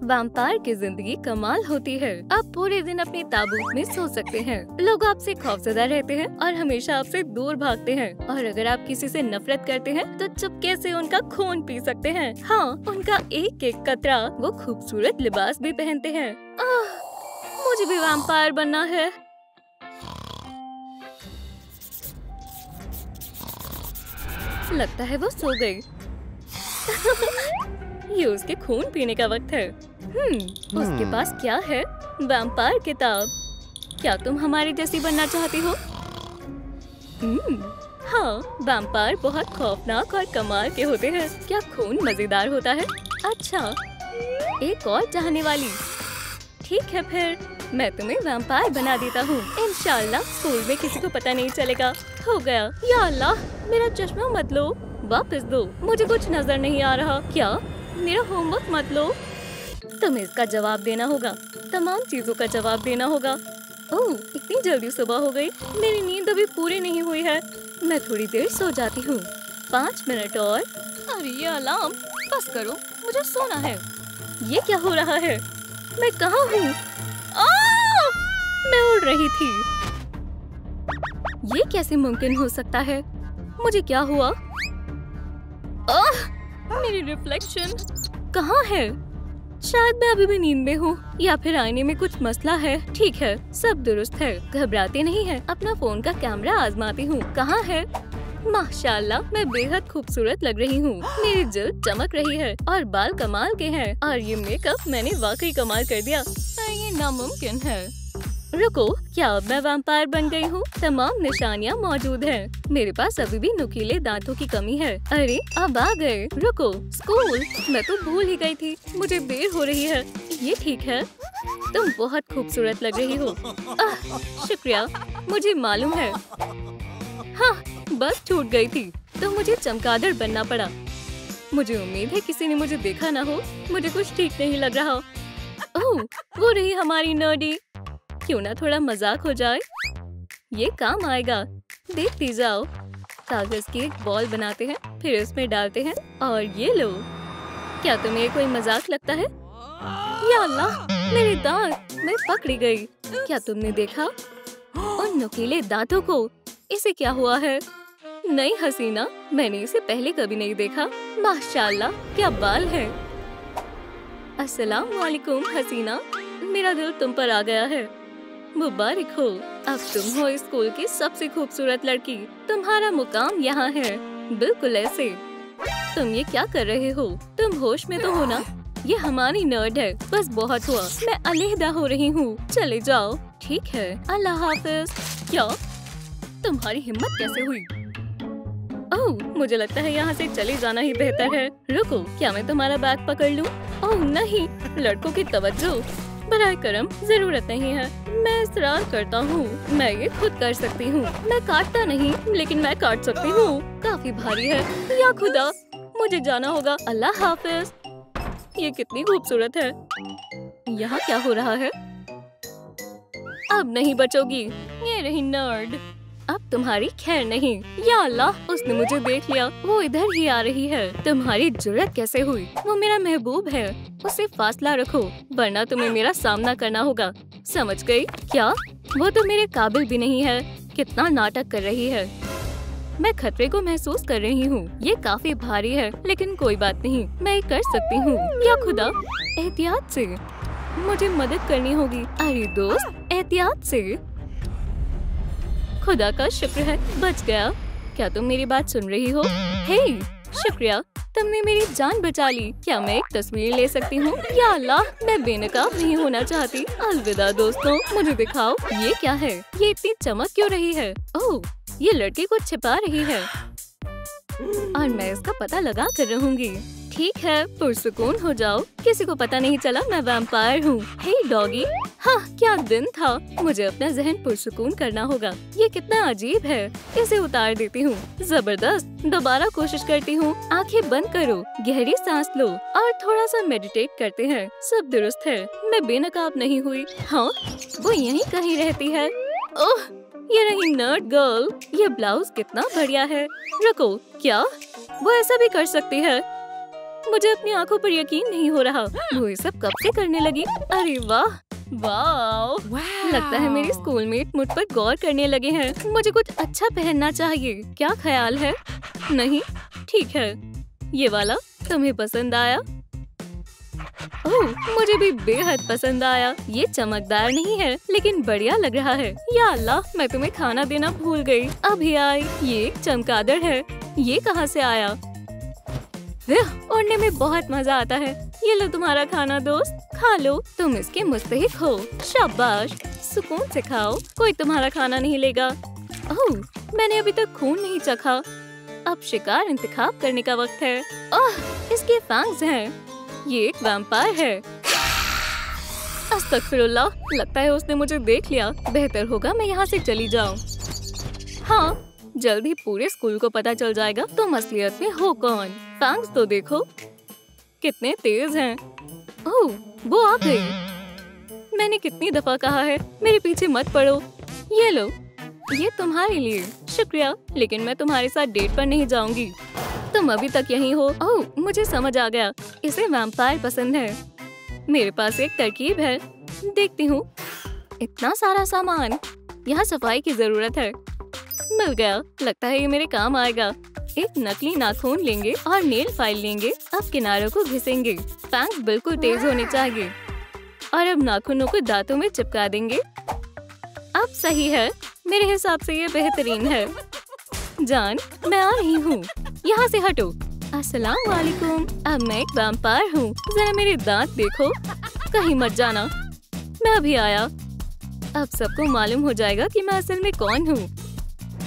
Vampire की जिंदगी कमाल होती है। आप पूरे दिन अपने ताबूत में सो सकते हैं। लोग आपसे खौफजदा रहते हैं और हमेशा आपसे दूर भागते हैं। और अगर आप किसी से नफरत करते हैं तो चुपके से उनका खून पी सकते हैं। हाँ, उनका एक एक कतरा। वो खूबसूरत लिबास भी पहनते हैं। मुझे भी वैम्पायर बनना है। लगता है वो सो गई। ये उसके खून पीने का वक्त है। उसके पास क्या है? वैम्पायर किताब। क्या तुम हमारी जैसी बनना चाहती हो? हाँ, वैम्पायर बहुत खौफनाक और कमाल के होते हैं। क्या खून मजेदार होता है? अच्छा, एक और चाहने वाली। ठीक है, फिर मैं तुम्हें वैम्पायर बना देता हूँ। इंशाल्लाह स्कूल में किसी को पता नहीं चलेगा। हो गया। या अल्लाह, मेरा चश्मा मत लो, वापस दो। मुझे कुछ नजर नहीं आ रहा। क्या? मेरा होमवर्क मत लो। तुम्हें इसका जवाब देना होगा। तमाम चीजों का जवाब देना होगा। ओह, इतनी जल्दी सुबह हो गई। मेरी नींद अभी पूरी नहीं हुई है। मैं थोड़ी देर सो जाती हूँ। 5 मिनट और। अरे ये अलार्म, बस करो, मुझे सोना है। ये क्या हो रहा है? मैं कहाँ हूँ? मैं उड़ रही थी। ये कैसे मुमकिन हो सकता है? मुझे क्या हुआ? मेरी रिफ्लेक्शन कहाँ है? शायद मैं अभी भी नींद में हूँ या फिर आईने में कुछ मसला है। ठीक है, सब दुरुस्त है। घबराते नहीं है। अपना फोन का कैमरा आजमाती हूँ। कहाँ है? माशाल्लाह, मैं बेहद खूबसूरत लग रही हूँ। मेरी जल्द चमक रही है और बाल कमाल के हैं। और ये मेकअप मैंने वाकई कमाल कर दिया। ये नामुमकिन है। रुको, क्या अब मैं वैम्पायर बन गई हूँ? तमाम निशानियाँ मौजूद हैं। मेरे पास अभी भी नुकीले दांतों की कमी है। अरे, अब आ गए। रुको, स्कूल? मैं तो भूल ही गई थी। मुझे देर हो रही है। ये ठीक है। तुम बहुत खूबसूरत लग रही हो। शुक्रिया, मुझे मालूम है। हाँ, बस छूट गई थी तो मुझे चमगादड़ बनना पड़ा। मुझे उम्मीद है किसी ने मुझे देखा ना हो। मुझे कुछ ठीक नहीं लग रहा। ओह, वो रही हमारी नर्डी। क्यों ना थोड़ा मजाक हो जाए? ये काम आएगा। देखती जाओ। कागज की एक बॉल बनाते हैं, फिर उसमें डालते हैं और ये लो। क्या तुम्हें कोई मजाक लगता है? या अल्लाह, मेरे दांत! मैं पकड़ी गई। क्या तुमने देखा उन नुकीले दांतों को? इसे क्या हुआ है? नहीं हसीना, मैंने इसे पहले कभी नहीं देखा। माशाल्लाह, क्या बाल है। अस्सलाम वालेकुम हसीना, मेरा दिल तुम पर आ गया है। मुबारक हो, अब तुम हो स्कूल की सबसे खूबसूरत लड़की। तुम्हारा मुकाम यहाँ है। बिल्कुल ऐसे। तुम ये क्या कर रहे हो? तुम होश में तो हो ना? ये हमारी नर्ड है। बस बहुत हुआ, मैं अलहदा हो रही हूँ। चले जाओ। ठीक है, अल्लाह हाफिज। क्या? तुम्हारी हिम्मत कैसे हुई? ओह, मुझे लगता है यहाँ से चले जाना ही बेहतर है। रुको, क्या मैं तुम्हारा बैग पकड़ लूं? ओह नहीं, लड़कों की तवज्जो। बराए करम, जरूरत नहीं है। मैं इसरार करता हूँ, मैं ये खुद कर सकती हूँ। मैं काटता नहीं, लेकिन मैं काट सकती हूँ। काफी भारी है। या खुदा, मुझे जाना होगा। अल्लाह हाफिज। ये कितनी खूबसूरत है। यहाँ क्या हो रहा है? अब नहीं बचोगी। ये रही नर्ड। अब तुम्हारी खैर नहीं। या अल्लाह, उसने मुझे देख लिया। वो इधर ही आ रही है। तुम्हारी जुर्रत कैसे हुई? वो मेरा महबूब है। उससे फासला रखो, वरना तुम्हें मेरा सामना करना होगा। समझ गई? क्या? वो तो मेरे काबिल भी नहीं है। कितना नाटक कर रही है। मैं खतरे को महसूस कर रही हूँ। ये काफी भारी है, लेकिन कोई बात नहीं, मैं कर सकती हूँ। या खुदा, एहतियात से। मुझे मदद करनी होगी। अरे दोस्त, एहतियात से। खुदा का शुक्र है, बच गया। क्या तुम मेरी बात सुन रही हो? हे, शुक्रिया, तुमने मेरी जान बचा ली। क्या मैं एक तस्वीर ले सकती हूँ? या अल्लाह, मैं बेनकाब नहीं होना चाहती। अलविदा दोस्तों, मुझे दिखाओ। ये क्या है? ये इतनी चमक क्यों रही है? ओह, ये लड़की कुछ छिपा रही है और मैं इसका पता लगा कर रहूंगी। ठीक है, पुरसुकून हो जाओ। किसी को पता नहीं चला मैं वैम्पायर हूँ। हे डॉगी, हाँ क्या दिन था। मुझे अपना जहन पुरसुकून करना होगा। ये कितना अजीब है। इसे उतार देती हूँ। जबरदस्त। दोबारा कोशिश करती हूँ। आंखें बंद करो, गहरी सांस लो और थोड़ा सा मेडिटेट करते हैं। सब दुरुस्त है। मैं बेनकाब नहीं हुई। हाँ, वो यहीं कहीं रहती है। ओह, ये रही नर्ड गर्ल। ये ब्लाउज कितना बढ़िया है। रुको, क्या वो ऐसा भी कर सकती है? मुझे अपनी आंखों पर यकीन नहीं हो रहा। वो ये सब कब से करने लगी? अरे वाह वाह, लगता है मेरी स्कूलमेट मुझ पर गौर करने लगे हैं। मुझे कुछ अच्छा पहनना चाहिए। क्या ख्याल है? नहीं, ठीक है, ये वाला तुम्हें पसंद आया? ओह, मुझे भी बेहद पसंद आया। ये चमकदार नहीं है लेकिन बढ़िया लग रहा है। या अल्लाह, मैं तुम्हें खाना देना भूल गई। अभी आई। ये एक चमगादड़ है। ये कहाँ से आया? उड़ने में बहुत मजा आता है। ये लो तुम्हारा खाना दोस्त, खा लो। तुम इसके मुस्तहिक हो। शाबाश, सुकून से खाओ। कोई तुम्हारा खाना नहीं लेगा। ओह, मैंने अभी तक खून नहीं चखा। अब शिकार इंतखाब करने का वक्त है। ओह, इसके फैंग्स हैं। ये एक वैम्पायर है। अस्तगफिरुल्लाह, लगता है उसने मुझे देख लिया। बेहतर होगा मैं यहाँ से चली जाऊँ। हाँ, जल्द ही पूरे स्कूल को पता चल जाएगा तुम असलियत में हो कौन। फैंग्स तो देखो कितने तेज हैं। ओह, वो आ गई। मैंने कितनी दफा कहा है मेरे पीछे मत पड़ो। ये लो, ये तुम्हारे लिए। शुक्रिया, लेकिन मैं तुम्हारे साथ डेट पर नहीं जाऊंगी। तुम अभी तक यहीं हो। ओह, मुझे समझ आ गया, इसे वैम्पायर पसंद है। मेरे पास एक तरकीब है, देखती हूँ। इतना सारा सामान, यहाँ सफाई की जरूरत है। मिल गया, लगता है ये मेरे काम आएगा। एक नकली नाखून लेंगे और नेल फाइल लेंगे। अब किनारों को घिसेंगे। फैंग्स बिल्कुल तेज होने चाहिए। और अब नाखूनों को दांतों में चिपका देंगे। अब सही है, मेरे हिसाब से ये बेहतरीन है। जान, मैं आ रही हूँ, यहाँ से हटो। अस्सलाम वालेकुम। अब मैं एक वैम्पायर हूँ। जरा मेरे दांत देखो, कहीं मत जाना। मैं अभी आया। अब सबको मालूम हो जाएगा कि मैं असल में कौन हूँ।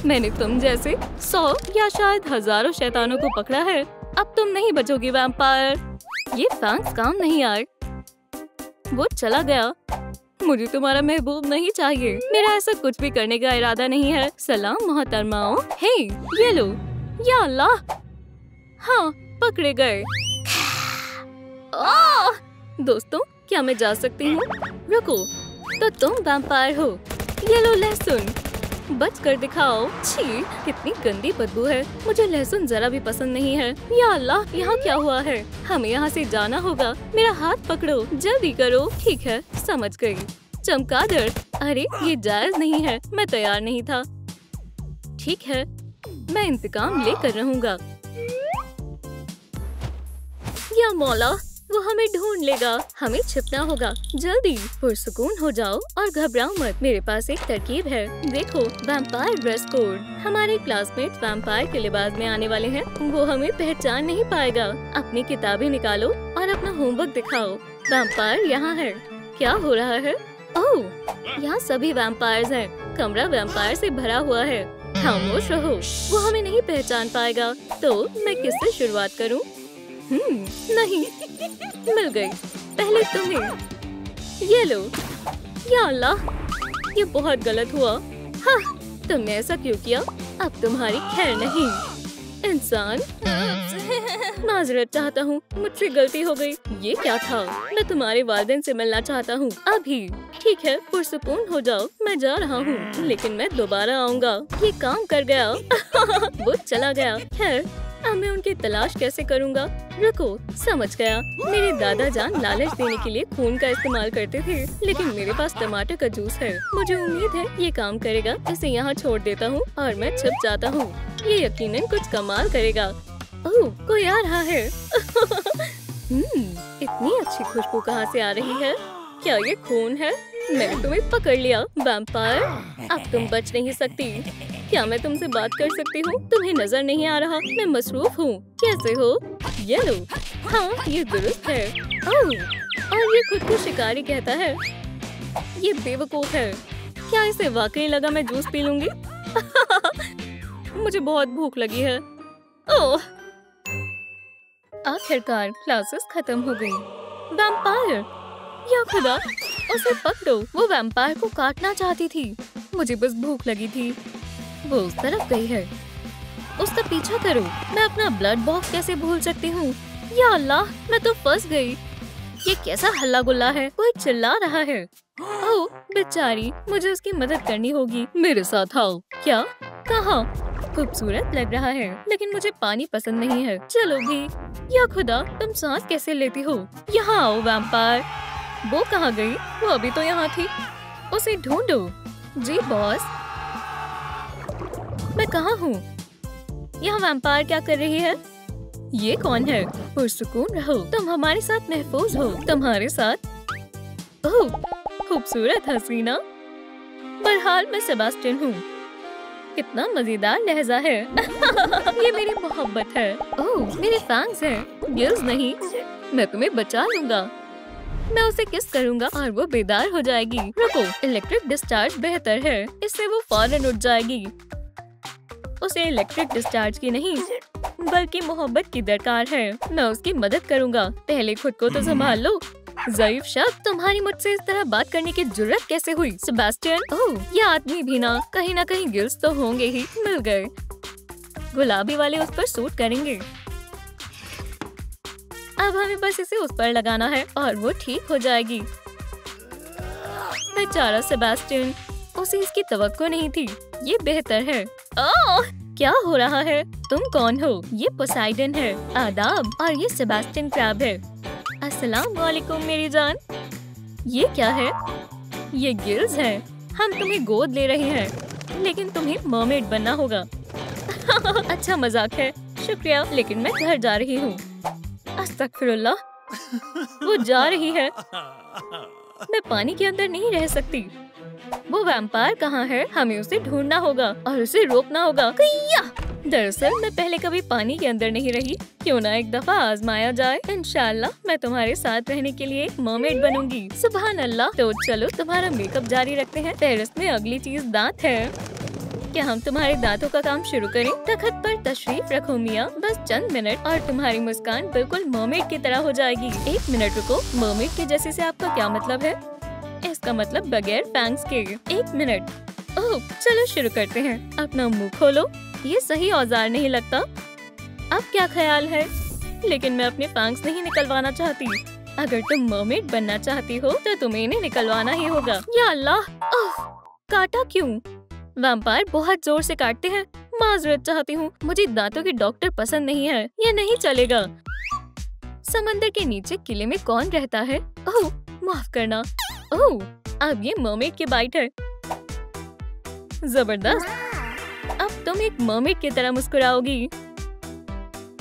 मैंने तुम जैसे 100 या शायद हजारों शैतानों को पकड़ा है। अब तुम नहीं बचोगी वैम्पायर। ये फैंग्स काम नहीं आए। वो चला गया। मुझे तुम्हारा महबूब नहीं चाहिए। मेरा ऐसा कुछ भी करने का इरादा नहीं है। सलाम मोहतरमाओ। हे, ये लो। या अल्लाह, हाँ, पकड़े गए। दोस्तों, क्या मैं जा सकती हूँ? रुको, तो तुम वैम्पायर हो। ये लो लहसुन, बच कर दिखाओ। छी, कितनी गंदी बदबू है। मुझे लहसुन जरा भी पसंद नहीं है। या अल्लाह, यहाँ क्या हुआ है? हमें यहाँ से जाना होगा। मेरा हाथ पकड़ो, जल्दी करो। ठीक है, समझ गई। चमगादड़, अरे ये जायज नहीं है। मैं तैयार नहीं था। ठीक है, मैं इंतकाम लेकर रहूंगा। या मौला, वो हमें ढूंढ लेगा। हमें छिपना होगा। जल्दी, पुरसुकून हो जाओ और घबराओ मत। मेरे पास एक तरकीब है। देखो, वैम्पायर ड्रेस कोड। हमारे क्लासमेट वैम्पायर के लिबास में आने वाले हैं। वो हमें पहचान नहीं पाएगा। अपनी किताबें निकालो और अपना होमवर्क दिखाओ। वैम्पायर यहाँ है। क्या हो रहा है? ओह, यहाँ सभी वैम्पायर्स हैं। कमरा वैम्पायर से भरा हुआ है। खामोश रहो, वो हमें नहीं पहचान पाएगा। तो मैं किससे शुरुआत करूँ? नहीं, मिल गई। पहले तुम्हें। ये लो। या अल्लाह, ये बहुत गलत हुआ। हाँ, तुमने ऐसा क्यों किया? अब तुम्हारी खैर नहीं। इंसान, माजरत चाहता हूँ, मुझसे गलती हो गई। ये क्या था? मैं तुम्हारे वालिदैन से मिलना चाहता हूँ अभी। ठीक है, पुरसुकून हो जाओ। मैं जा रहा हूँ, लेकिन मैं दोबारा आऊँगा। ये काम कर गया। वो चला गया। खैर, अब मैं उनकी तलाश कैसे करूँगा? रुको, समझ गया। मेरे दादा जान लालच देने के लिए खून का इस्तेमाल करते थे, लेकिन मेरे पास टमाटर का जूस है। मुझे उम्मीद है ये काम करेगा। इसे यहाँ छोड़ देता हूँ और मैं छिप जाता हूँ। ये यकीनन कुछ कमाल करेगा। ओह, कोई आ रहा है। इतनी अच्छी खुशबू कहाँ से आ रही है? क्या ये खून है? मैंने तुम्हें पकड़ लिया वैम्पायर। अब तुम बच नहीं सकती। क्या मैं तुमसे बात कर सकती हूँ? तुम्हें नजर नहीं आ रहा? मैं मसरूफ हूँ। कैसे हो? ये लो। हाँ, ये दुरुस्त है। ओह, और ये खुद को शिकारी कहता है। ये बेवकूफ है। क्या इसे वाकई लगा मैं जूस पी लूंगी? मुझे बहुत भूख लगी है। ओह, आखिरकार क्लासेस खत्म हो गई। वैम्पायर, या खुदा, उसे पकड़ो। वो वैम्पायर को काटना चाहती थी। मुझे बस भूख लगी थी। वो उस तरफ गई है। उसका पीछा करो। मैं अपना ब्लड बॉक्स कैसे भूल सकती हूँ? या अल्लाह, मैं तो फंस गई। ये कैसा हल्ला गुल्ला है? कोई चिल्ला रहा है। ओह बेचारी, मुझे उसकी मदद करनी होगी। मेरे साथ आओ। क्या? कहाँ? खूबसूरत लग रहा है, लेकिन मुझे पानी पसंद नहीं है। चलो भी। या खुदा, तुम सांस कैसे लेती हो? यहाँ आओ वैम्पायर। वो कहाँ गई? वो अभी तो यहाँ थी। उसे ढूंढो। जी बॉस। मैं कहाँ हूँ? यहाँ वैम्पायर क्या कर रही है? ये कौन है? पुरसुकून रहो, तुम हमारे साथ महफूज हो। तुम्हारे साथ? ओह, खूबसूरत हसीना। बहरहाल मैं सेबास्टियन हूँ। कितना मजेदार लहजा है। ये मेरी मोहब्बत है। ओह, मेरे फैंस हैं। गिल्स नहीं, मैं तुम्हें बचा लूंगा। मैं उसे किस करूंगा और वो बेदार हो जाएगी। रुको, इलेक्ट्रिक डिस्चार्ज बेहतर है, इससे वो फौरन उठ जाएगी। उसे इलेक्ट्रिक डिस्चार्ज की नहीं, बल्कि मोहब्बत की दरकार है। मैं उसकी मदद करूंगा। पहले खुद को तो संभाल लो। ज़ईफ शख्स, तुम्हारी मुझसे इस तरह बात करने की जुर्रत कैसे हुई? सेबास्टियन, ओह, ये आदमी भी ना कहीं गिल्स तो होंगे ही। मिल गए। गुलाबी वाले उस पर सूट करेंगे। अब हमें बस इसे उस पर लगाना है और वो ठीक हो जाएगी। बेचारा सेबास्टियन, उसे इसकी तवक्को नहीं थी। ये बेहतर है। ओह, क्या हो रहा है? तुम कौन हो? ये पोसाइडन है। आदाब। और ये सेबास्टियन क्रैब है। अस्सलाम वालेकुम मेरी जान। ये क्या है? ये गिल्स हैं। हम तुम्हें गोद ले रहे हैं, लेकिन तुम्हें मरमेड बनना होगा। अच्छा मजाक है, शुक्रिया, लेकिन मैं घर जा रही हूँ। अस्तगफिरुल्लाह, वो जा रही है। मैं पानी के अंदर नहीं रह सकती। वो वैम्पायर कहाँ है? हमें उसे ढूंढना होगा और उसे रोकना होगा। दरअसल मैं पहले कभी पानी के अंदर नहीं रही। क्यों ना एक दफा आजमाया जाए। इंशाल्लाह मैं तुम्हारे साथ रहने के लिए एक मरमेड बनूंगी। सुभान अल्लाह। तो चलो तुम्हारा मेकअप जारी रखते हैं। फेहरिस्त में अगली चीज दांत है। क्या हम तुम्हारे दांतों का काम शुरू करें? तखत पर तशरीफ रखो मियाँ। बस चंद मिनट और तुम्हारी मुस्कान बिल्कुल मरमेड की तरह हो जाएगी। एक मिनट रुको, मरमेड के जैसे से आपका क्या मतलब है? इसका मतलब बगैर फैंग्स के। एक मिनट। ओह, चलो शुरू करते हैं। अपना मुंह खोलो। ये सही औजार नहीं लगता। अब क्या ख्याल है? लेकिन मैं अपने फैंग्स नहीं निकलवाना चाहती। अगर तुम मरमेड बनना चाहती हो तो तुम्हें इन्हें निकलवाना ही होगा। या अल्लाह, ओह, काटा क्यों? वैम्पायर बहुत जोर से काटते हैं। माजरत चाहती हूँ, मुझे दांतों के डॉक्टर पसंद नहीं है। ये नहीं चलेगा। समंदर के नीचे किले में कौन रहता है? ओह, माफ करना। ओह, अब ये मरमेड की बाइट है। जबरदस्त। अब तुम एक मरमेड की तरह मुस्कुराओगी।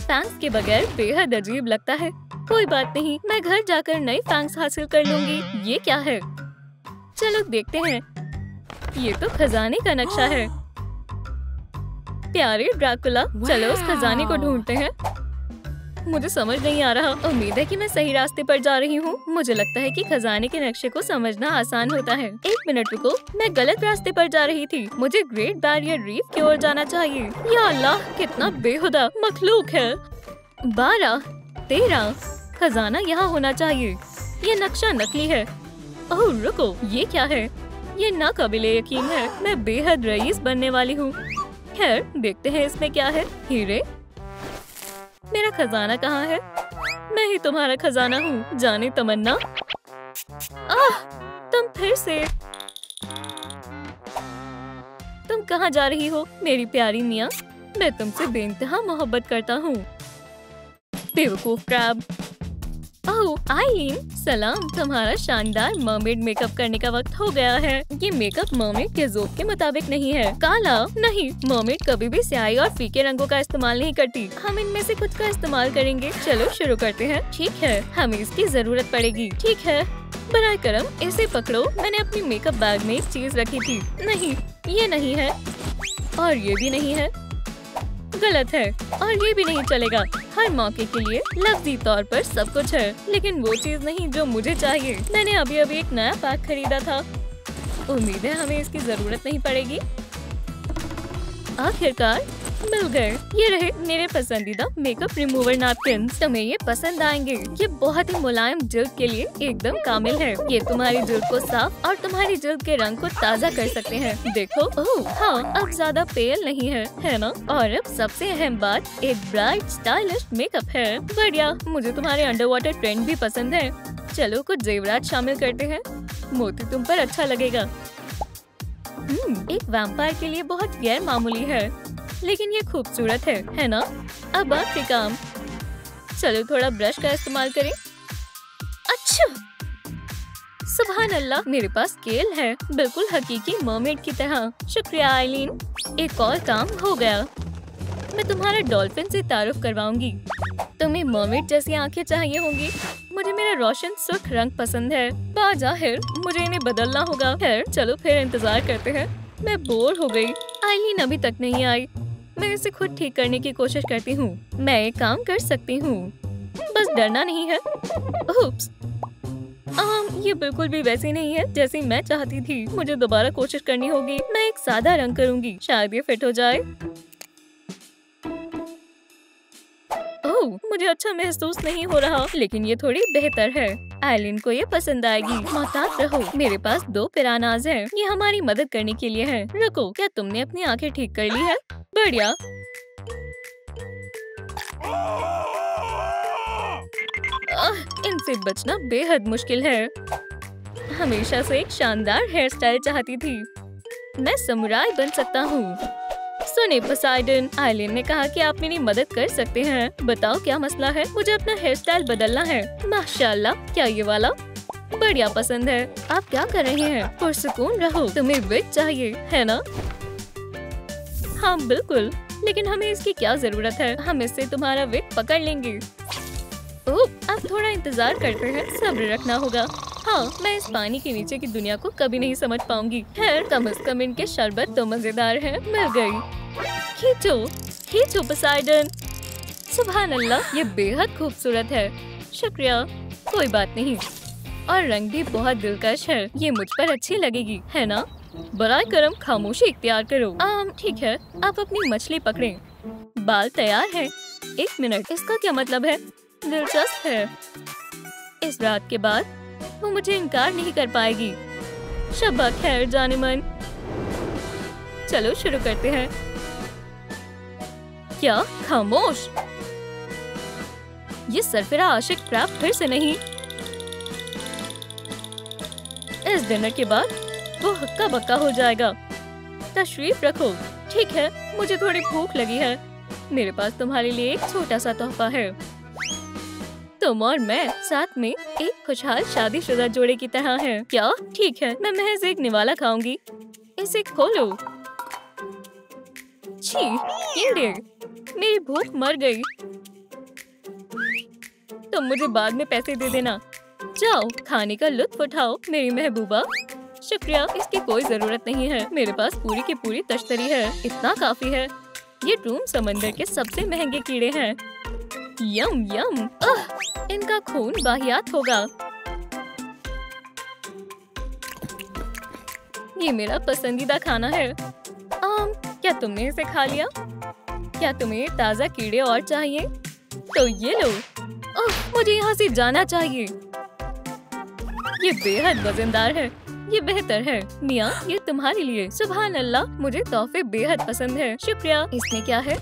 फैंग्स के बगैर बेहद अजीब लगता है। कोई बात नहीं, मैं घर जाकर नए फैंग्स हासिल कर लूंगी। ये क्या है? चलो देखते हैं। ये तो खजाने का नक्शा है। प्यारे ड्रैकुला, चलो उस खजाने को ढूंढते हैं। मुझे समझ नहीं आ रहा। उम्मीद है कि मैं सही रास्ते पर जा रही हूँ। मुझे लगता है कि खजाने के नक्शे को समझना आसान होता है। एक मिनट रुको, मैं गलत रास्ते पर जा रही थी। मुझे ग्रेट बैरियर रीफ की ओर जाना चाहिए। या अल्लाह, कितना बेहुदा मखलूक है। 12, 13, खजाना यहाँ होना चाहिए। ये नक्शा नकली है। ओह रुको, ये क्या है? ये नाकाबिले यकीन है। मैं बेहद रईस बनने वाली हूँ। खैर, देखते हैं इसमें क्या है। हीरे? मेरा खजाना कहाँ है? मैं ही तुम्हारा खजाना हूँ, जाने तमन्ना। आह, तुम फिर से। तुम कहाँ जा रही हो मेरी प्यारी मियाँ? मैं तुमसे बेइंतहा मोहब्बत करता हूँ। बेवकूफ क्रैब। ओह आइलीन, सलाम। तुम्हारा शानदार मरमेड मेकअप करने का वक्त हो गया है। ये मेकअप मरमेड के ज़ौक़ के मुताबिक नहीं है। काला नहीं, मरमेड कभी भी स्याही और फीके रंगों का इस्तेमाल नहीं करती। हम इनमें से कुछ का इस्तेमाल करेंगे। चलो शुरू करते हैं। ठीक है, हमें इसकी जरूरत पड़ेगी। ठीक है, बराए करम इसे पकड़ो। मैंने अपनी मेकअप बैग में एक चीज रखी थी। नहीं, ये नहीं है और ये भी नहीं है। गलत है और ये भी नहीं चलेगा। हर मौके के लिए लफ्जी तौर पर सब कुछ है, लेकिन वो चीज नहीं जो मुझे चाहिए। मैंने अभी अभी एक नया पैक खरीदा था। उम्मीद है हमें इसकी जरूरत नहीं पड़ेगी। आखिरकार मिल गए। ये रहे मेरे पसंदीदा मेकअप रिमूवर नैपकिन्स। तुम्हें ये पसंद आएंगे। ये बहुत ही मुलायम जिल्द के लिए एकदम कामिल है। ये तुम्हारी जिल्द को साफ और तुम्हारी जिल्द के रंग को ताज़ा कर सकते हैं। देखो, ओह हाँ, अब ज्यादा पेल नहीं है ना? और अब सबसे अहम बात, एक ब्राइट स्टाइलिश मेकअप है। बढ़िया, मुझे तुम्हारे अंडर वाटर ट्रेंड भी पसंद है। चलो कुछ जेवरात शामिल करते हैं। मोती तुम पर अच्छा लगेगा। एक वैम्पायर के लिए बहुत गैर मामूली है, लेकिन ये खूबसूरत है ना? अब आखिरी काम, चलो थोड़ा ब्रश का इस्तेमाल करें। अच्छा, सुभान अल्लाह, मेरे पास स्केल है, बिल्कुल हकीकी मर्मेड की तरह। शुक्रिया आइलीन, एक और काम हो गया। मैं तुम्हारा डॉल्फिन से तारुफ करवाऊंगी। तुम्हें मर्मेड जैसी आंखें चाहिए होंगी। मुझे मेरा रोशन सुर्ख रंग पसंद है। बाज़ाहिर मुझे इन्हें बदलना होगा। खैर चलो फिर इंतजार करते हैं। मैं बोर हो गई। आइलीन अभी तक नहीं आई। मैं इसे खुद ठीक करने की कोशिश करती हूँ। मैं एक काम कर सकती हूँ, बस डरना नहीं है। उप्स, ये बिल्कुल भी वैसी नहीं है जैसी मैं चाहती थी। मुझे दोबारा कोशिश करनी होगी। मैं एक सादा रंग करूँगी, शायद ये फिट हो जाए। ओह, मुझे अच्छा महसूस नहीं हो रहा, लेकिन ये थोड़ी बेहतर है। आइलीन को ये पसंद आएगी। मोहतात रहो, मेरे पास 2 पिरानाज हैं। ये हमारी मदद करने के लिए हैं। रुको, क्या तुमने अपनी आंखें ठीक कर ली है? बढ़िया। इनसे बचना बेहद मुश्किल है। हमेशा से एक शानदार हेयर स्टाइल चाहती थी। मैं समुराई बन सकता हूँ। सुने पोसाइडन, आइलीन ने कहा कि आप मेरी मदद कर सकते हैं। बताओ क्या मसला है? मुझे अपना हेयर स्टाइल बदलना है। माशाल्लाह, क्या ये वाला? बढ़िया पसंद है। आप क्या कर रहे हैं? पुरसुकून रहो। तुम्हें विग चाहिए है ना? हाँ बिल्कुल, लेकिन हमें इसकी क्या जरूरत है? हम इससे तुम्हारा विग पकड़ लेंगे। ओह, अब थोड़ा इंतजार करते हैं। सब्र रखना होगा। हाँ, मैं इस पानी के नीचे की दुनिया को कभी नहीं समझ पाऊंगी। खैर, कम से कम इनके शरबत तो मजेदार है। मिल गई। खींचो, खींचो पोसाइडन। सुभान अल्लाह, ये बेहद खूबसूरत है। शुक्रिया। कोई बात नहीं। और रंग भी बहुत दिलकश है। ये मुझ पर अच्छी लगेगी, है ना? बराए करम खामोशी इख्तियार करो। ठीक है, आप अपनी मछली पकड़ें। बाल तैयार है। 1 मिनट, इसका क्या मतलब है? दिलचस्प है। इस रात के बाद वो मुझे इनकार नहीं कर पाएगी। शब्बा खैर जानेमन। चलो शुरू करते हैं। क्या? खामोश। ये सरफिरा आशिक ट्रैप फिर से नहीं। इस डिनर के बाद वो हक्का बक्का हो जाएगा। तशरीफ रखो। ठीक है, मुझे थोड़ी भूख लगी है। मेरे पास तुम्हारे लिए एक छोटा सा तोहफा है। तुम और मैं साथ में एक खुशहाल शादीशुदा जोड़े की तरह हैं। क्या? ठीक है, मैं महज एक निवाला खाऊंगी। इसे खोलो। छी, कीड़े, मेरी भूख मर गई। तुम मुझे बाद में पैसे दे देना। जाओ, खाने का लुत्फ उठाओ मेरी महबूबा। शुक्रिया, इसकी कोई जरूरत नहीं है। मेरे पास पूरी की पूरी तश्तरी है। इतना काफी है। ये ट्रूम समंदर के सबसे महंगे कीड़े हैं। यम यम। इनका खून बाहियात होगा। ये मेरा पसंदीदा खाना है। क्या तुमने इसे खा लिया? क्या तुम्हें ताज़ा कीड़े और चाहिए? तो ये लो। मुझे यहाँ से जाना चाहिए। ये बेहद वजनदार है। ये बेहतर है। मियाँ, ये तुम्हारे लिए। सुभान अल्लाह, मुझे तोहफे बेहद पसंद है। शुक्रिया। इसमें क्या है?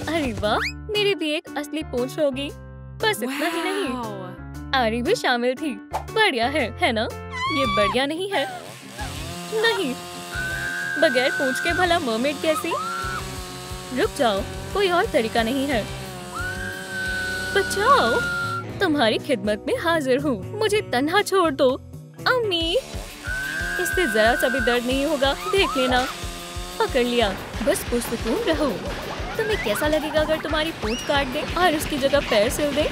अरे वाह, मेरी भी एक असली पूंछ होगी। बस इतना ही नहीं, आरी भी शामिल थी। बढ़िया है ना? ये बढ़िया नहीं है। नहीं, बगैर पूंछ के भला मर्मेड कैसी? रुक जाओ, कोई और तरीका नहीं है। बचाओ, तुम्हारी खिदमत में हाजिर हूँ। मुझे तन्हा छोड़ दो। अम्मी, इससे जरा सा भी दर्द नहीं होगा, देख लेना। पकड़ लिया। बस पुरसुकून रहो। तुम्हें कैसा लगेगा अगर तुम्हारी पूंछ काट दे और उसकी जगह पैर सिल दे?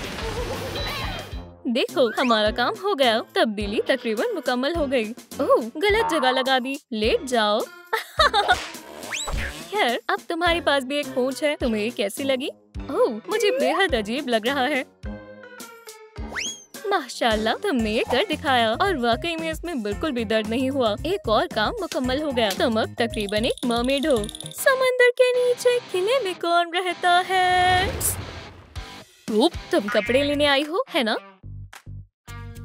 देखो, हमारा काम हो गया। तब्दीली तकरीबन मुकम्मल हो गई। ओह, गलत जगह लगा दी। लेट जाओ। खैर, अब तुम्हारे पास भी एक पूंछ है। तुम्हें ये कैसी लगी? ओह, मुझे बेहद अजीब लग रहा है। माशाल्लाह, तुमने ये कर दिखाया और वाकई में इसमें बिल्कुल भी दर्द नहीं हुआ। एक और काम मुकम्मल हो गया। तुम अब तकरीबन एक मर्मेड हो। समंदर के नीचे किले में कौन रहता है? तुम कपड़े लेने आई हो, है ना?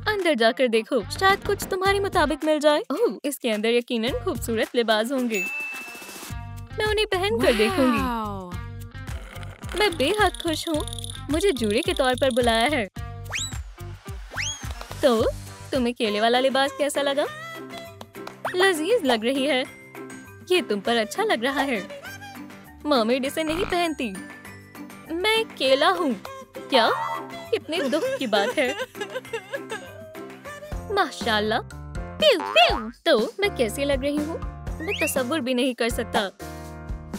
अंदर जाकर देखो, शायद कुछ तुम्हारे मुताबिक मिल जाए। ओह, इसके अंदर यकीनन खूबसूरत लिबास होंगे। मैं उन्हें पहन कर देखूंगी। मैं बेहद खुश हूँ। मुझे जूरी के तौर पर बुलाया है। तो तुम्हें केले वाला लिबास कैसा लगा? लजीज लग रही है। ये तुम पर अच्छा लग रहा है। मर्मेड इसे नहीं पहनती। मैं केला हूँ क्या? कितने दुख की बात है। माशाल्लाह। प्यू प्यू। तो मैं कैसी लग रही हूँ? मैं तसव्वुर भी नहीं कर सकता।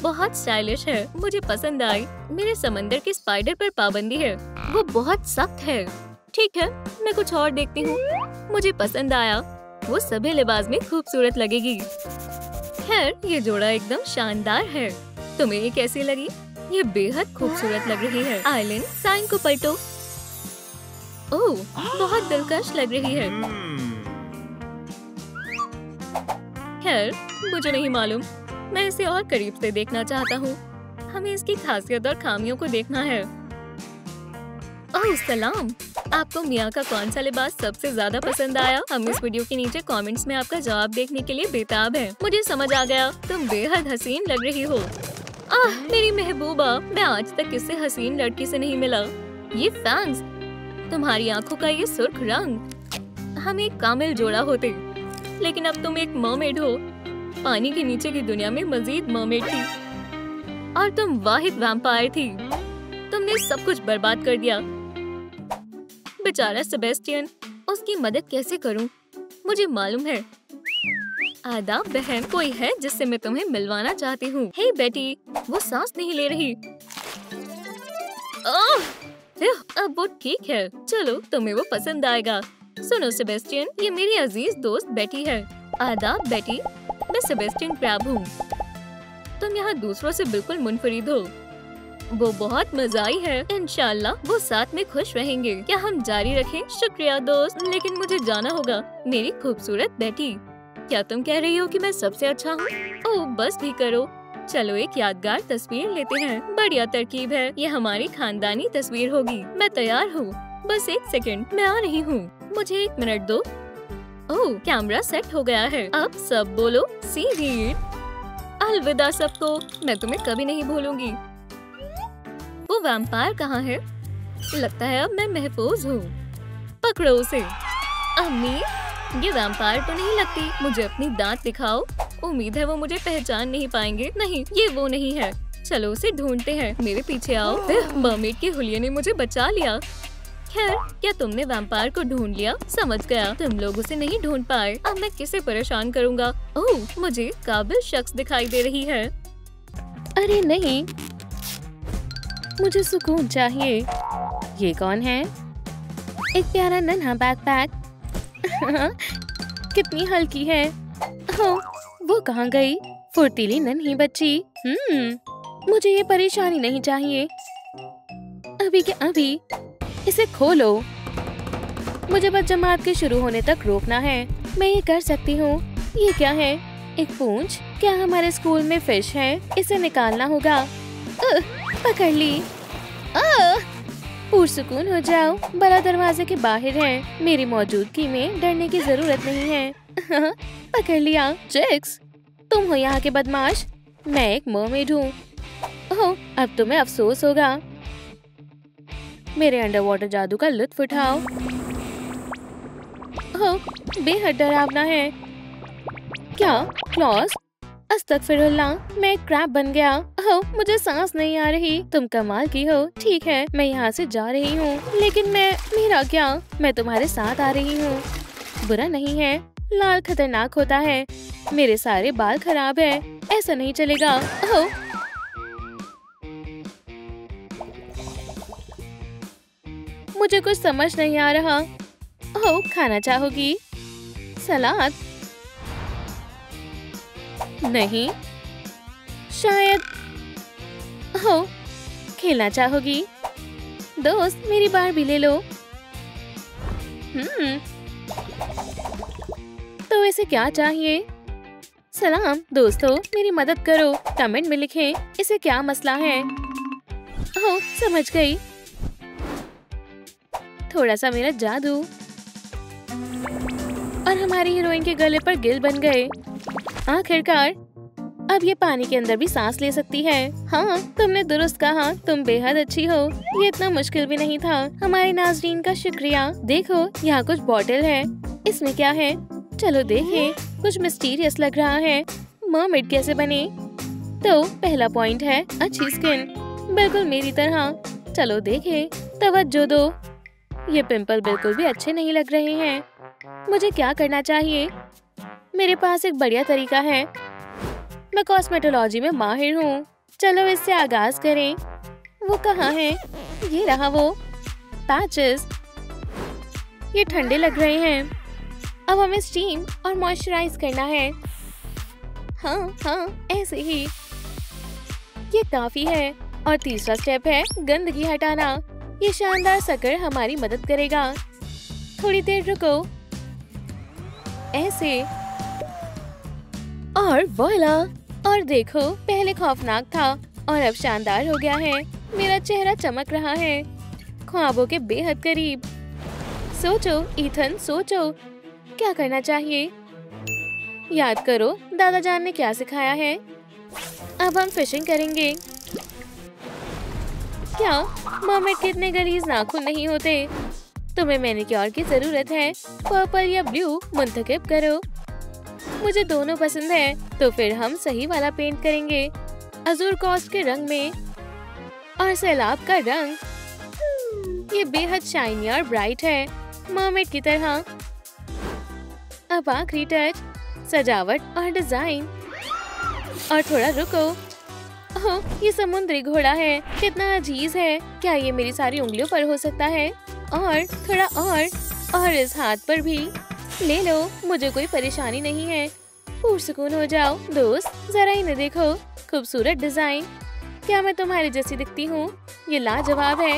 बहुत स्टाइलिश है, मुझे पसंद आई। मेरे समंदर के स्पाइडर पर पाबंदी है, वो बहुत सख्त है। ठीक है, मैं कुछ और देखती हूँ। मुझे पसंद आया, वो सभी लिबास में खूबसूरत लगेगी। खैर, ये जोड़ा एकदम शानदार है। तुम्हें ये कैसी लगी? ये बेहद खूबसूरत लग रही है। आइलिन, साइन को पलटो। ओह, बहुत दिलकश लग रही है। खैर, मुझे नहीं मालूम, मैं इसे और करीब से देखना चाहता हूँ। हमें इसकी खासियत और खामियों को देखना है। ओह सलाम, आपको मिया का कौन सा लिबास सबसे ज्यादा पसंद आया? हम इस वीडियो के नीचे कमेंट्स में आपका जवाब देखने के लिए बेताब हैं। मुझे समझ आ गया, तुम बेहद हसीन लग रही हो। आह मेरी महबूबा, मैं आज तक किसी हसीन लड़की से नहीं मिला। ये फैंस, तुम्हारी आंखों का ये सुर्ख रंग, हम एक कामिल जोड़ा होते, लेकिन अब तुम एक मर्मेड हो। पानी के नीचे की दुनिया में मजीद मर्मेड थी और तुम वाहिद वैम्पायर थी। तुमने सब कुछ बर्बाद कर दिया। बेचारा सेबेस्टियन, उसकी मदद कैसे करूं? मुझे मालूम है। आदाब बहन, कोई है जिससे मैं तुम्हें मिलवाना चाहती हूँ। हे बेटी, वो सांस नहीं ले रही। अब वो ठीक है, चलो तुम्हें वो पसंद आएगा। सुनो सेबेस्टियन, ये मेरी अजीज दोस्त बेटी है। आदाब बेटी, मैं सेबेस्टियन क्रैब हूँ। तुम यहाँ दूसरों से बिल्कुल मुनफरिद हो। वो बहुत मज़ाई है। इंशाल्लाह वो साथ में खुश रहेंगे। क्या हम जारी रखें? शुक्रिया दोस्त, लेकिन मुझे जाना होगा। मेरी खूबसूरत बेटी, क्या तुम कह रही हो कि मैं सबसे अच्छा हूँ? ओह बस भी करो, चलो एक यादगार तस्वीर लेते हैं। बढ़िया तरकीब है, ये हमारी खानदानी तस्वीर होगी। मैं तैयार हूँ, बस एक सेकंड, मैं आ रही हूँ। मुझे 1 मिनट दो। ओह कैमरा सेट हो गया है, अब सब बोलो सीवीड। अलविदा सबको, मैं तुम्हें कभी नहीं भूलूंगी। वो वैम्पायर कहाँ है? लगता है अब मैं महफूज हूँ। पकड़ो उसे। अम्मी, ये वैम्पायर तो नहीं लगती। मुझे अपनी दांत दिखाओ। उम्मीद है वो मुझे पहचान नहीं पाएंगे। नहीं, ये वो नहीं है। चलो उसे ढूंढते हैं, मेरे पीछे आओ। मर्मेड के हुलिये ने मुझे बचा लिया। खैर, क्या तुमने वैम्पायर को ढूंढ लिया? समझ गया, तुम लोग उसे नहीं ढूंढ पाए। अब मैं किसे परेशान करूँगा? ओह, मुझे काबिल शख्स दिखाई दे रही है। अरे नहीं, मुझे सुकून चाहिए। ये कौन है? एक प्यारा नन्हा बैकपैक। कितनी हल्की है। हाँ, वो कहाँ गई? फुर्तीली नन्ही बच्ची। मुझे ये परेशानी नहीं चाहिए। अभी के अभी इसे खोलो। मुझे बस जमात के शुरू होने तक रोकना है। मैं ये कर सकती हूँ। ये क्या है? एक पूंछ? क्या हमारे स्कूल में फिश है? इसे निकालना होगा। पकड़ ली। पुरसुकून हो जाओ, बड़ा दरवाजे के बाहर है। मेरी मौजूदगी में डरने की जरूरत नहीं है। पकड़ लिया। जिक्स, तुम हो यहाँ के बदमाश। मैं एक मर्मेड हूँ। ओह, अब तुम्हें अफसोस होगा। मेरे अंडर वाटर जादू का लुत्फ उठाओ। ओह, बेहद डरावना है। क्या? क्लॉस? अस्तगफिरुल्लाह, मैं एक क्रैब बन गया। ओह, मुझे सांस नहीं आ रही। तुम कमाल की हो। ठीक है, मैं यहाँ से जा रही हूँ, लेकिन मेरा क्या? मैं तुम्हारे साथ आ रही हूँ। बुरा नहीं है, लाल खतरनाक होता है। मेरे सारे बाल खराब है, ऐसा नहीं चलेगा। ओह, मुझे कुछ समझ नहीं आ रहा। ओह, खाना चाहोगी? सलाद? नहीं, शायद। ओह, खेलना चाहोगी? दोस्त, मेरी बारबी ले लो। तो इसे क्या चाहिए? सलाम दोस्तों, मेरी मदद करो। कमेंट में लिखें इसे क्या मसला है। ओह, समझ गई। थोड़ा सा मेरा जादू, और हमारी हीरोइन के गले पर गिल बन गए। आखिरकार, अब ये पानी के अंदर भी सांस ले सकती है। हाँ, तुमने दुरुस्त कहा, तुम बेहद अच्छी हो। ये इतना मुश्किल भी नहीं था। हमारे नाज़रीन का शुक्रिया। देखो, यहाँ कुछ बॉटल है। इसमें क्या है? चलो देखें। कुछ मिस्टीरियस लग रहा है। मर्मेड कैसे बने? तो पहला पॉइंट है अच्छी स्किन, बिल्कुल मेरी तरह। चलो देखें, तवज्जो दो। ये पिंपल बिल्कुल भी अच्छे नहीं लग रहे हैं। मुझे क्या करना चाहिए? मेरे पास एक बढ़िया तरीका है। मैं कॉस्मेटोलॉजी में माहिर हूँ। चलो इससे आगाज करें। वो कहाँ है? ये रहा वो। पैचेस। ये ठंडे लग रहे हैं। अब हमें स्टीम और मॉइस्चराइज करना है। हाँ, ऐसे ही। ये काफी है। और तीसरा स्टेप है गंदगी हटाना। ये शानदार शक्कर हमारी मदद करेगा। थोड़ी देर रुको। ऐसे। और वॉइला! और देखो, पहले खौफनाक था और अब शानदार हो गया है। मेरा चेहरा चमक रहा है, ख्वाबों के बेहद करीब। सोचो ईथन, सोचो क्या करना चाहिए। याद करो दादा जान ने क्या सिखाया है। अब हम फिशिंग करेंगे। क्या मर्मेड के इतने गलीज नाखून नहीं होते? तुम्हें मैनिक्योर की जरूरत है। पर्पल या ब्लू मुंतखब करो। मुझे दोनों पसंद है, तो फिर हम सही वाला पेंट करेंगे। अजूर कॉस्ट के रंग में और सैलाब का रंग। ये बेहद शाइनी और ब्राइट है, मर्मेड की तरह। अब आखिरी टच, सजावट और डिजाइन। और थोड़ा रुको। ओह, ये समुद्री घोड़ा है, कितना अजीज है। क्या ये मेरी सारी उंगलियों पर हो सकता है? और थोड़ा और इस हाथ पर भी। ले लो, मुझे कोई परेशानी नहीं है। पुरसुकून हो जाओ दोस्त। जरा इन्हें देखो, खूबसूरत डिजाइन। क्या मैं तुम्हारी जैसी दिखती हूँ? ये लाजवाब है,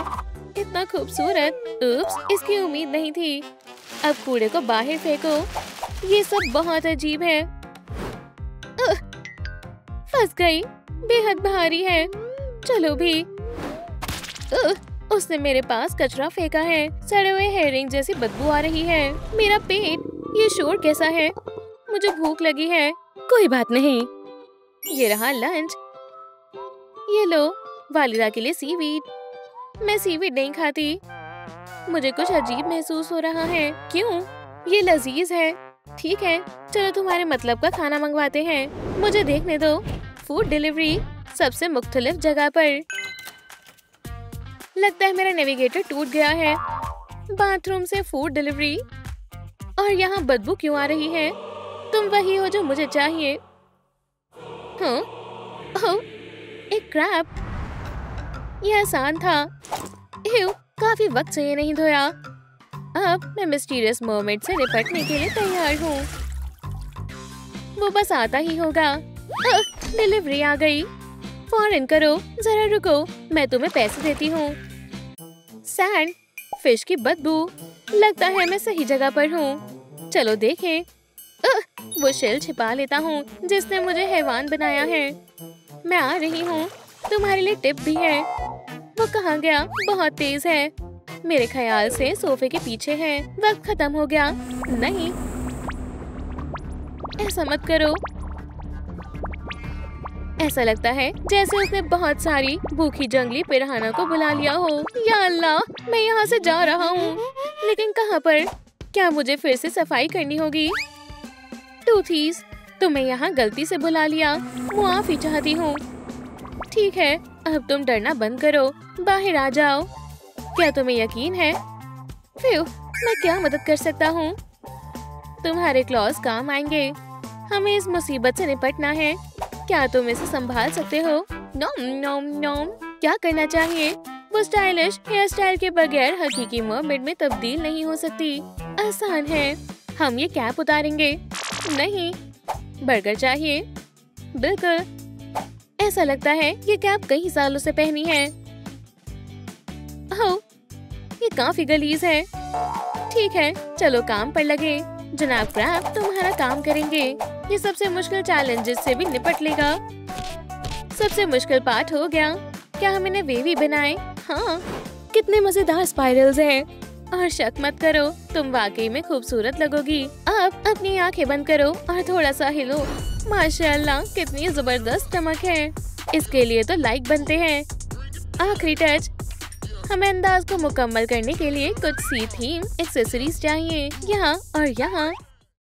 इतना खूबसूरत। उप्स, इसकी उम्मीद नहीं थी। अब कूड़े को बाहर फेंको। ये सब बहुत अजीब है। फंस गई, बेहद भारी है। चलो भी। उसने मेरे पास कचरा फेंका है। सड़े हुए हेयरिंग जैसी बदबू आ रही है। मेरा पेट, ये शोर कैसा है? मुझे भूख लगी है। कोई बात नहीं, ये रहा लंच। ये लो, वालिदा के लिए सीवीड। मैं सीवीड नहीं खाती। मुझे कुछ अजीब महसूस हो रहा है। क्यों? ये लजीज है। ठीक है, चलो तुम्हारे मतलब का खाना मंगवाते हैं। मुझे देखने दो। फूड डिलीवरी सबसे मुख्तलिफ जगह पर। लगता है मेरा नेविगेटर टूट गया है। बाथरूम से फूड डिलीवरी। और यहाँ बदबू क्यों आ रही है? तुम वही हो जो मुझे चाहिए। हाँ? ओह, एक क्रैब। यह आसान था। काफी वक्त से ये नहीं धोया। अब मैं मिस्टीरियस मर्मेड से निपटने के लिए तैयार हूँ। वो बस आता ही होगा। डिलीवरी आ गई। फौरन करो, जरा रुको, मैं तुम्हें पैसे देती हूँ। सैंड, फिश की बदबू। लगता है मैं सही जगह पर हूँ। चलो देखें। वो शेल छिपा लेता हूँ जिसने मुझे हैवान बनाया है। मैं आ रही हूँ। तुम्हारे लिए टिप भी है। वो कहाँ गया? बहुत तेज है। मेरे ख्याल से सोफे के पीछे है। वक्त खत्म हो गया। नहीं, ऐसा मत करो। ऐसा लगता है जैसे उसने बहुत सारी भूखी जंगली पिराना को बुला लिया हो। या अल्लाह, मैं यहाँ से जा रहा हूँ, लेकिन कहाँ पर? क्या मुझे फिर से सफाई करनी होगी? टूथीज, तुम्हें यहाँ गलती से बुला लिया। मुआफी चाहती हूँ। ठीक है, अब तुम डरना बंद करो। बाहर आ जाओ। क्या तुम्हें यकीन है? फिर मैं क्या मदद कर सकता हूँ? तुम्हारे क्लॉज काम आएंगे। हमें इस मुसीबत से निपटना है। क्या तुम इसे संभाल सकते हो? नोम नोम नोम। क्या करना चाहिए? वो स्टाइलिश हेयर स्टाइल के बगैर हकीकी मर्मेड में तब्दील नहीं हो सकती। आसान है। हम ये कैप उतारेंगे। नहीं, बर्गर चाहिए। बिल्कुल। ऐसा लगता है ये कैप कई सालों से पहनी है। ओह, ये काफी गलीज है। ठीक है, चलो काम पर लगे। जनाब क्रैब तुम्हारा काम करेंगे। ये सबसे मुश्किल चैलेंजेस से भी निपट लेगा। सबसे मुश्किल पार्ट हो गया। क्या हम इन्हें वेवी बनाएं? हाँ, कितने मजेदार स्पाइरल्स हैं। और शक मत करो, तुम वाकई में खूबसूरत लगोगी। अब अपनी आंखें बंद करो और थोड़ा सा हिलो। माशाल्लाह, कितनी जबरदस्त चमक है। इसके लिए तो लाइक बनते हैं। आखिरी टच। हमें अंदाज को मुकम्मल करने के लिए कुछ सी थीम एक्सेसरीज चाहिए। यहाँ और यहाँ।